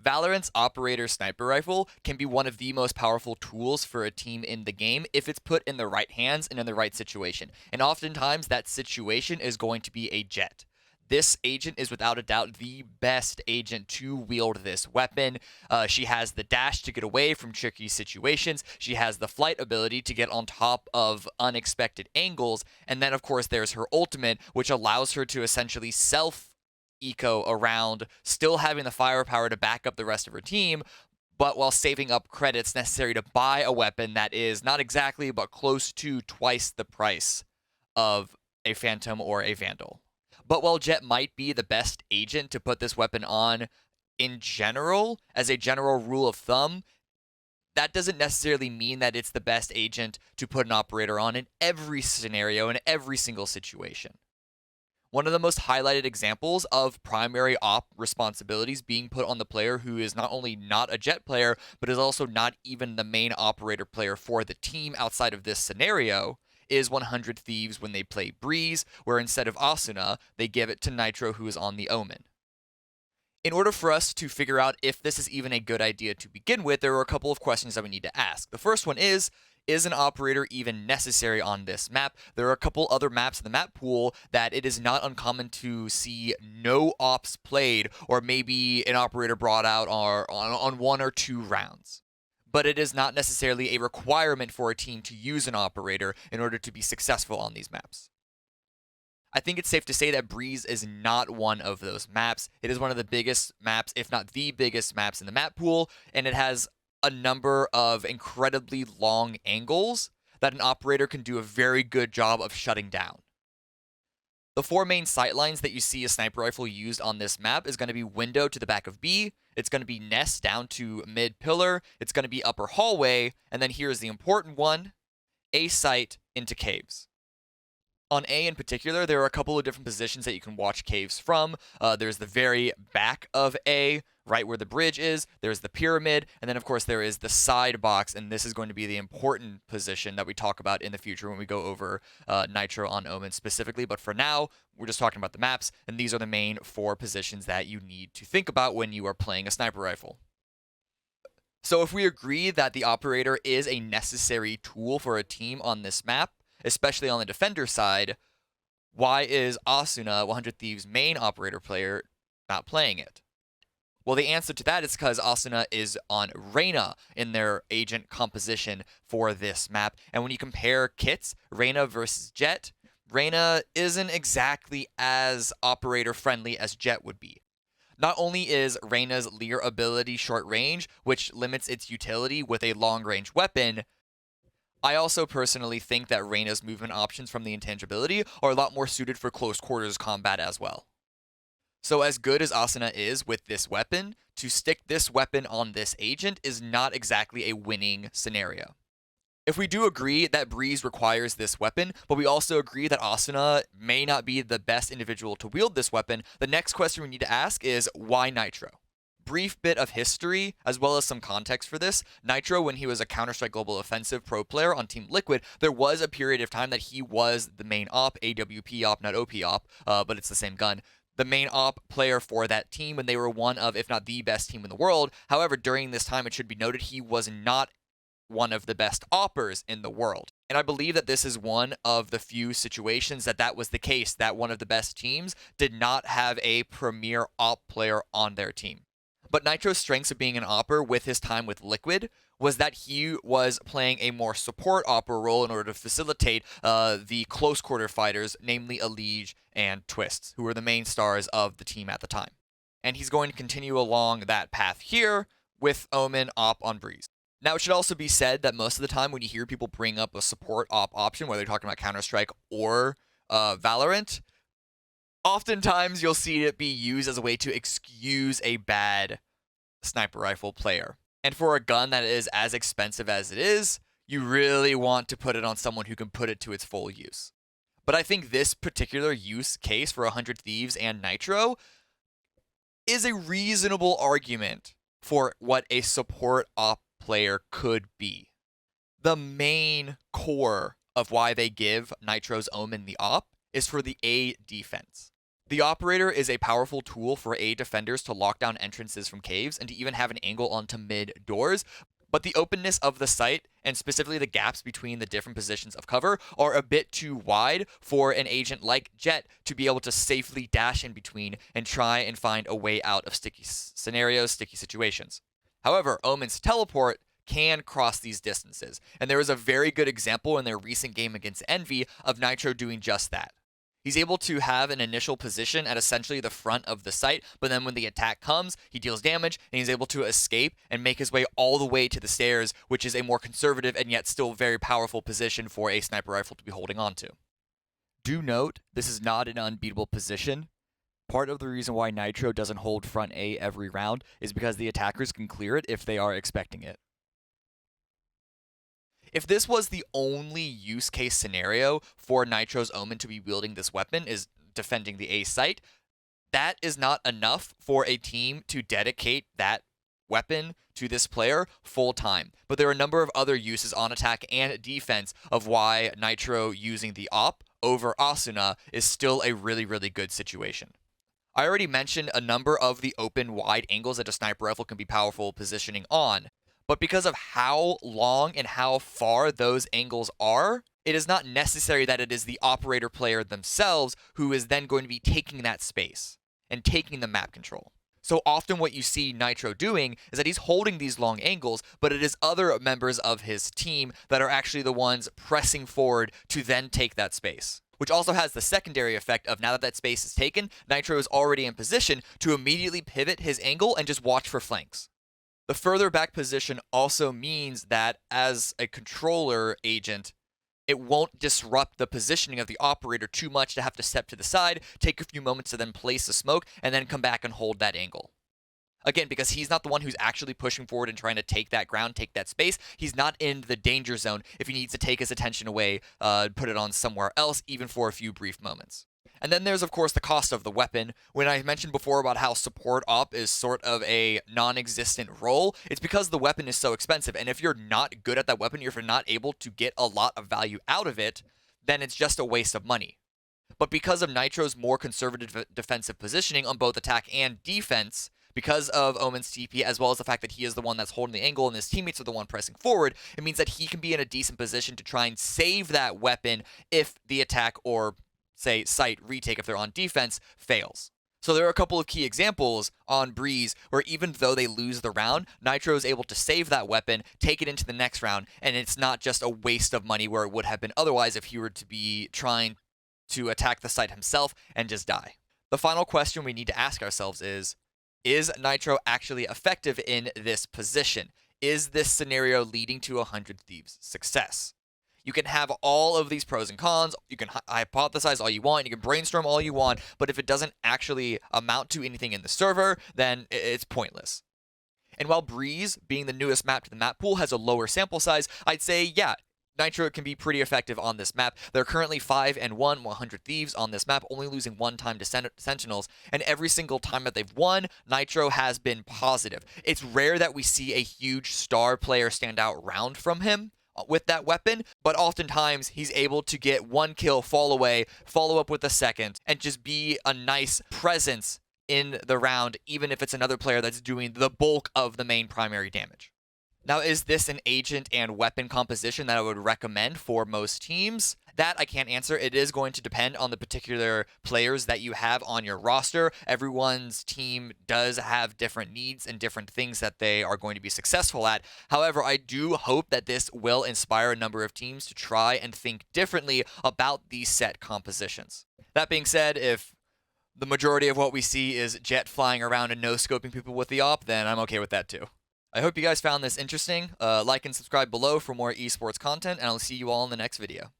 Valorant's Operator Sniper Rifle can be one of the most powerful tools for a team in the game if it's put in the right hands and in the right situation. And oftentimes that situation is going to be a Jett. This agent is without a doubt the best agent to wield this weapon. She has the dash to get away from tricky situations. She has the flight ability to get on top of unexpected angles. And then, of course, there's her ultimate, which allows her to essentially eco around, still having the firepower to back up the rest of her team, but while saving up credits necessary to buy a weapon that is not exactly, but close to twice the price of a Phantom or a Vandal. But while Jett might be the best agent to put this weapon on in general, as a general rule of thumb, that doesn't necessarily mean that it's the best agent to put an operator on in every scenario, in every single situation. One of the most highlighted examples of primary op responsibilities being put on the player who is not only not a Jett player, but is also not even the main operator player for the team outside of this scenario, is 100 Thieves when they play Breeze, where instead of Asuna, they give it to Nitr0, who is on the Omen. In order for us to figure out if this is even a good idea to begin with, there are a couple of questions that we need to ask. The first one is an operator even necessary on this map? There are a couple other maps in the map pool that it is not uncommon to see no ops played, or maybe an operator brought out on 1 or 2 rounds. But it is not necessarily a requirement for a team to use an operator in order to be successful on these maps. I think it's safe to say that Breeze is not one of those maps. It is one of the biggest maps, if not the biggest maps in the map pool, and it has a number of incredibly long angles that an operator can do a very good job of shutting down. The 4 main sightlines that you see a sniper rifle used on this map is going to be window to the back of B, it's going to be nest down to mid pillar, it's going to be upper hallway, and then here's the important one, A site into caves. On A in particular, there are a couple of different positions that you can watch caves from. There's the very back of A, right where the bridge is. There's the pyramid. And then, of course, there is the side box. And this is going to be the important position that we talk about in the future when we go over Nitr0 on Omen specifically. But for now, we're just talking about the maps. And these are the main 4 positions that you need to think about when you are playing a sniper rifle. So if we agree that the operator is a necessary tool for a team on this map, especially on the defender side, why is Asuna, 100 Thieves' main operator player, not playing it? Well, the answer to that is because Asuna is on Reyna in their agent composition for this map. And when you compare kits, Reyna versus Jett, Reyna isn't exactly as operator friendly as Jett would be. Not only is Reyna's Leer ability short range, which limits its utility with a long range weapon, I also personally think that Reyna's movement options from the intangibility are a lot more suited for close quarters combat as well. So as good as Asuna is with this weapon, to stick this weapon on this agent is not exactly a winning scenario. If we do agree that Breeze requires this weapon, but we also agree that Asuna may not be the best individual to wield this weapon, the next question we need to ask is, why Nitr0? Brief bit of history, as well as some context for this. Nitr0, when he was a Counter-Strike Global Offensive pro player on Team Liquid, there was a period of time that he was the main op, AWP op, not OP op, but it's the same gun. The main op player for that team, and they were one of, if not the best team in the world. However, during this time, it should be noted, he was not one of the best oppers in the world. And I believe that this is one of the few situations that was the case, that one of the best teams did not have a premier op player on their team. But Nitr0's strengths of being an opper with his time with Liquid was that he was playing a more support opper role in order to facilitate the close quarter fighters, namely Elige and Twists, who were the main stars of the team at the time. And he's going to continue along that path here with Omen op on Breeze. Now, it should also be said that most of the time when you hear people bring up a support op option, whether they're talking about Counter-Strike or Valorant, oftentimes you'll see it be used as a way to excuse a bad sniper rifle player. And for a gun that is as expensive as it is, you really want to put it on someone who can put it to its full use. But I think this particular use case for 100 Thieves and Nitr0 is a reasonable argument for what a support op player could be. The main core of why they give Nitr0's Omen the op is for the A defense. The Operator is a powerful tool for A defenders to lock down entrances from caves and to even have an angle onto mid doors, but the openness of the site, and specifically the gaps between the different positions of cover, are a bit too wide for an agent like Jett to be able to safely dash in between and try and find a way out of sticky scenarios, sticky situations. However, Omen's teleport can cross these distances, and there is a very good example in their recent game against Envy of Nitr0 doing just that. He's able to have an initial position at essentially the front of the site, but then when the attack comes, he deals damage, and he's able to escape and make his way all the way to the stairs, which is a more conservative and yet still very powerful position for a sniper rifle to be holding on to. Do note, this is not an unbeatable position. Part of the reason why Nitr0 doesn't hold front A every round is because the attackers can clear it if they are expecting it. If this was the only use case scenario for Nitr0's Omen to be wielding this weapon, is defending the A site, that is not enough for a team to dedicate that weapon to this player full time. But there are a number of other uses on attack and defense of why Nitr0 using the op over Asuna is still a really, really good situation. I already mentioned a number of the open wide angles that a sniper rifle can be powerful positioning on. But because of how long and how far those angles are, it is not necessary that it is the operator player themselves who is then going to be taking that space and taking the map control. So often what you see Nitr0 doing is that he's holding these long angles, but it is other members of his team that are actually the ones pressing forward to then take that space. Which also has the secondary effect of now that that space is taken, Nitr0 is already in position to immediately pivot his angle and just watch for flanks. The further back position also means that as a controller agent, it won't disrupt the positioning of the operator too much to have to step to the side, take a few moments to then place a smoke, and then come back and hold that angle. Again, because he's not the one who's actually pushing forward and trying to take that ground, take that space. He's not in the danger zone if he needs to take his attention away, put it on somewhere else, even for a few brief moments. And then there's, of course, the cost of the weapon. When I mentioned before about how support op is sort of a non-existent role, it's because the weapon is so expensive. And if you're not good at that weapon, if you're not able to get a lot of value out of it, then it's just a waste of money. But because of Nitr0's more conservative defensive positioning on both attack and defense, because of Omen's TP, as well as the fact that he is the one that's holding the angle and his teammates are the one pressing forward, it means that he can be in a decent position to try and save that weapon if the attack or say, site retake if they're on defense, fails. So there are a couple of key examples on Breeze where even though they lose the round, Nitr0 is able to save that weapon, take it into the next round, and it's not just a waste of money where it would have been otherwise if he were to be trying to attack the site himself and just die. The final question we need to ask ourselves is Nitr0 actually effective in this position? Is this scenario leading to 100 Thieves' success? You can have all of these pros and cons, you can hypothesize all you want, you can brainstorm all you want, but if it doesn't actually amount to anything in the server, then it's pointless. And while Breeze, being the newest map to the map pool, has a lower sample size, I'd say, yeah, Nitr0 can be pretty effective on this map. They're currently 5-1, 100 Thieves on this map, only losing one time to Sentinels, and every single time that they've won, Nitr0 has been positive. It's rare that we see a huge star player stand out round from him with that weapon, but oftentimes he's able to get one kill, fall away, follow up with a second, and just be a nice presence in the round, even if it's another player that's doing the bulk of the main primary damage. Now, is this an agent and weapon composition that I would recommend for most teams? That I can't answer. It is going to depend on the particular players that you have on your roster. Everyone's team does have different needs and different things that they are going to be successful at. However, I do hope that this will inspire a number of teams to try and think differently about these set compositions. That being said, if the majority of what we see is Jett flying around and no-scoping people with the op, then I'm okay with that too. I hope you guys found this interesting. Like and subscribe below for more esports content, and I'll see you all in the next video.